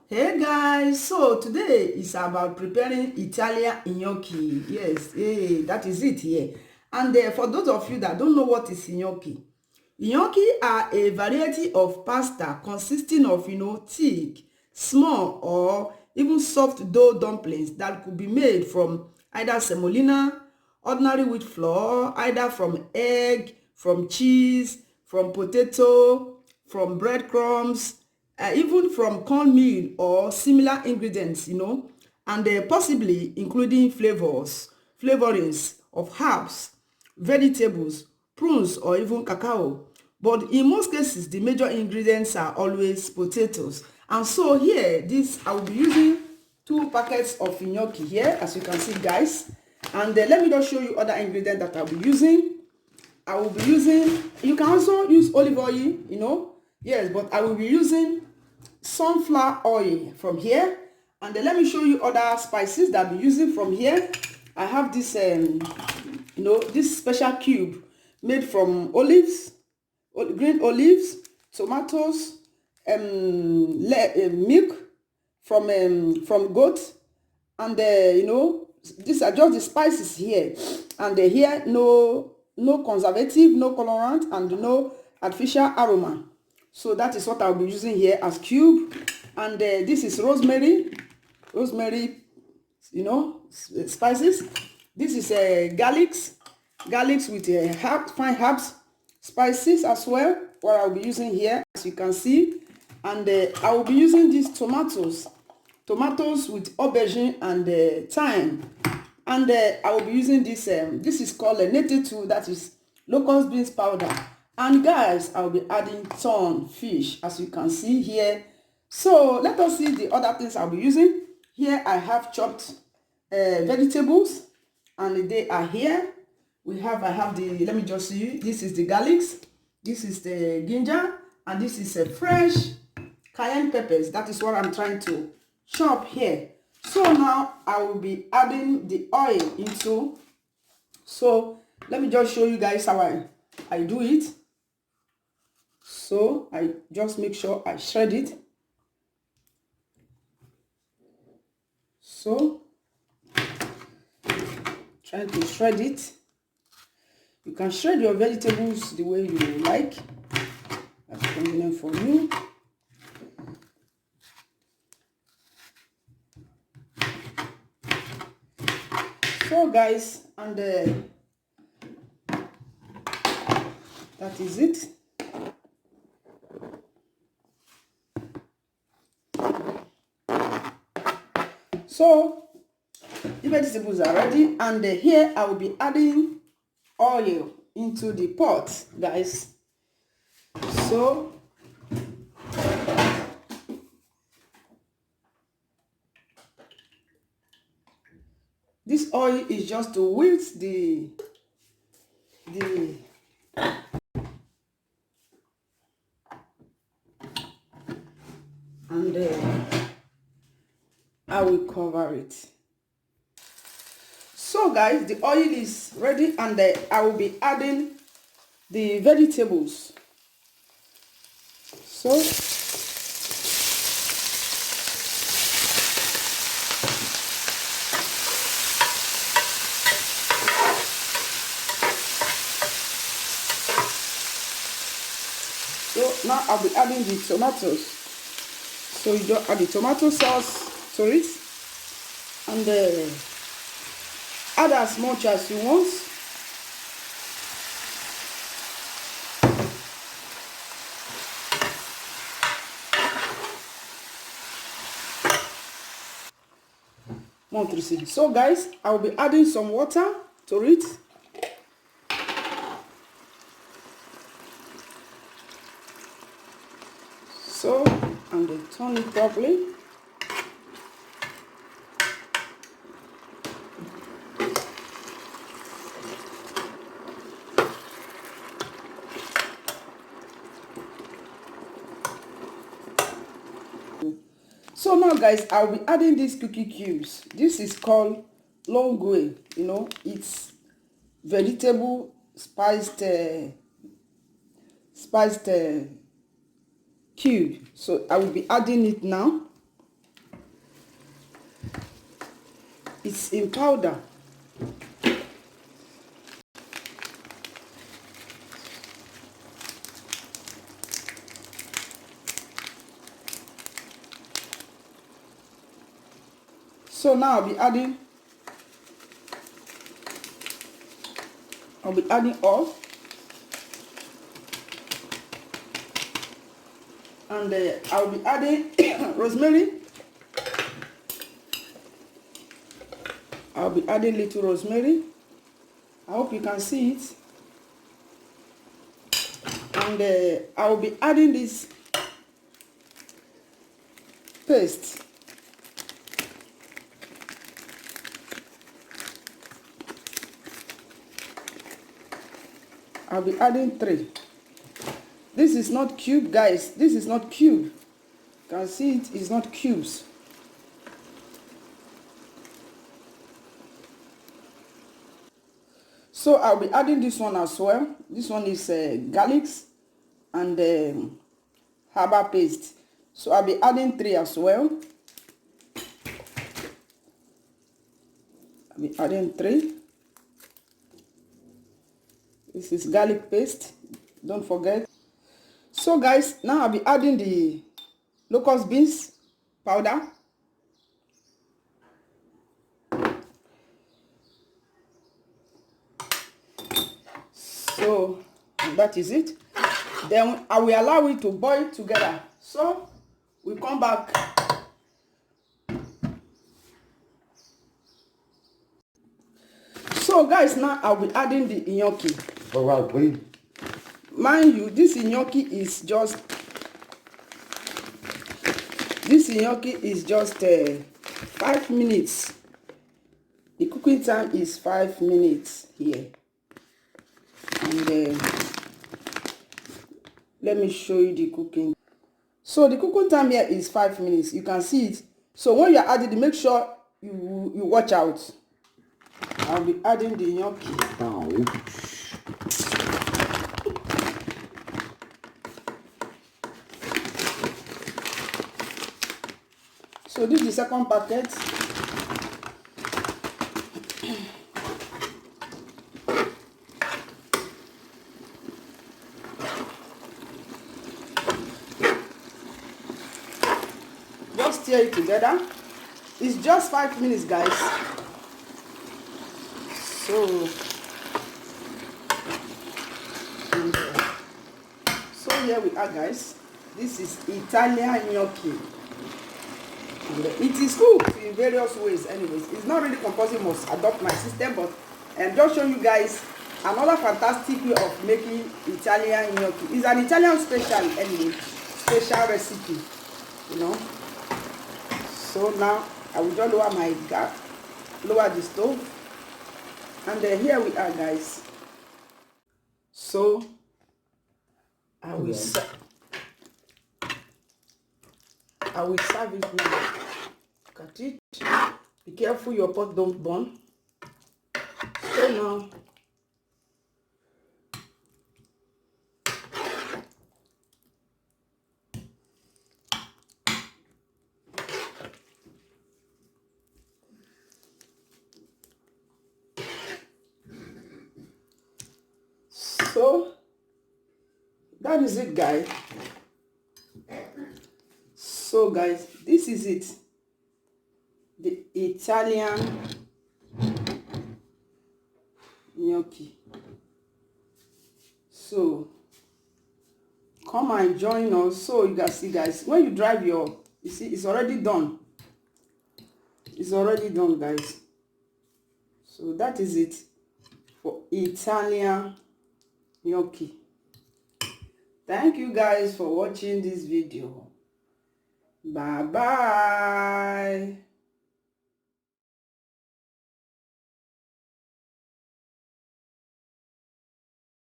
Hey guys, so today is about preparing Italian gnocchi. Yes, hey, that is it here. And for those of you that don't know what is gnocchi, gnocchi are a variety of pasta consisting of, thick, small, or even soft dough dumplings that could be made from either semolina, ordinary wheat flour, either from egg, from cheese, from potato, from breadcrumbs, even from cornmeal or similar ingredients, and possibly including flavorings of herbs, vegetables, prunes, or even cacao. But in most cases, the major ingredients are always potatoes. And so here, this I will be using 2 packets of gnocchi here, as you can see, guys. And let me just show you other ingredients that I'll be using. I will be using, you can also use olive oil, yes, but I will be using sunflower oil from here. And then let me show you other spices that I'll be using from here. I have this this special cube made from olives, green olives, tomatoes, milk from goat, and these are just the spices here. And here, no conservative, no colorant, and no artificial aroma. So that is what I'll be using here as cube. And this is rosemary, spices. This is garlics with fine herbs, spices as well, what I'll be using here, as you can see. And I will be using these tomatoes with aubergine and thyme. And I will be using this is called a native tool, that is locust beans powder. And guys, I'll be adding ton fish, as you can see here. So let us see the other things I'll be using. Here I have chopped vegetables, and they are here. I have the, let me just see you. This is the garlics, this is the ginger, and this is a fresh cayenne peppers. That is what I'm trying to chop here. So now I will be adding the oil into. So let me just show you guys how I do it. So I just make sure I shred it. So trying to shred it. You can shred your vegetables the way you like. That's convenient for you. So guys, and that is it. So the vegetables are ready, and here I will be adding oil into the pot, guys. So this oil is just to wilt the and I will cover it. So guys, the oil is ready, and I will be adding the vegetables. So now I'll be adding the tomatoes. So you just add the tomato sauce to it, and add as much as you want. So guys, I will be adding some water to it. So, and then turn it properly. So now guys, I'll be adding these cookie cubes. This is called longue. It's vegetable spiced cube. So I will be adding it now. It's in powder. So now I'll be adding oil, and I'll be adding rosemary. I'll be adding little rosemary. I hope you can see it. And I will be adding this paste. I'll be adding 3. This is not cube, guys. This is not cube. You can see it is not cubes. So I'll be adding this one as well. This one is garlic and herbal paste. So I'll be adding 3 as well. I'll be adding 3. This is garlic paste. Don't forget. So guys, now I'll be adding the locust beans powder. So that is it. Then I will allow it to boil together. So we come back. So guys, now I'll be adding the gnocchi. All right, please. Mind you, this gnocchi is just 5 minutes. The cooking time is 5 minutes here. And let me show you the cooking. So the cooking time here is 5 minutes. You can see it. So when you are adding it, make sure you watch out. I'll be adding the gnocchi. Oh. So this is the second packet. Just stir it together. It's just 5 minutes, guys. So here we are, guys. This is Italian gnocchi. It is cooked in various ways. Anyways, it's not really compulsory must adopt my system, but I'm just showing you guys another fantastic way of making Italian gnocchi. It's an Italian special, anyway, special recipe, you know. So now I will just lower my gas, lower the stove, and then here we are, guys. So I will serve it now. Look at it. Be careful your pot don't burn. So now that is it, guys. So guys, this is it, the Italian gnocchi. So come and join us. So you guys see, guys, when you drive your, you see it's already done. It's already done, guys. So that is it for Italian gnocchi. Thank you guys for watching this video. Bye bye.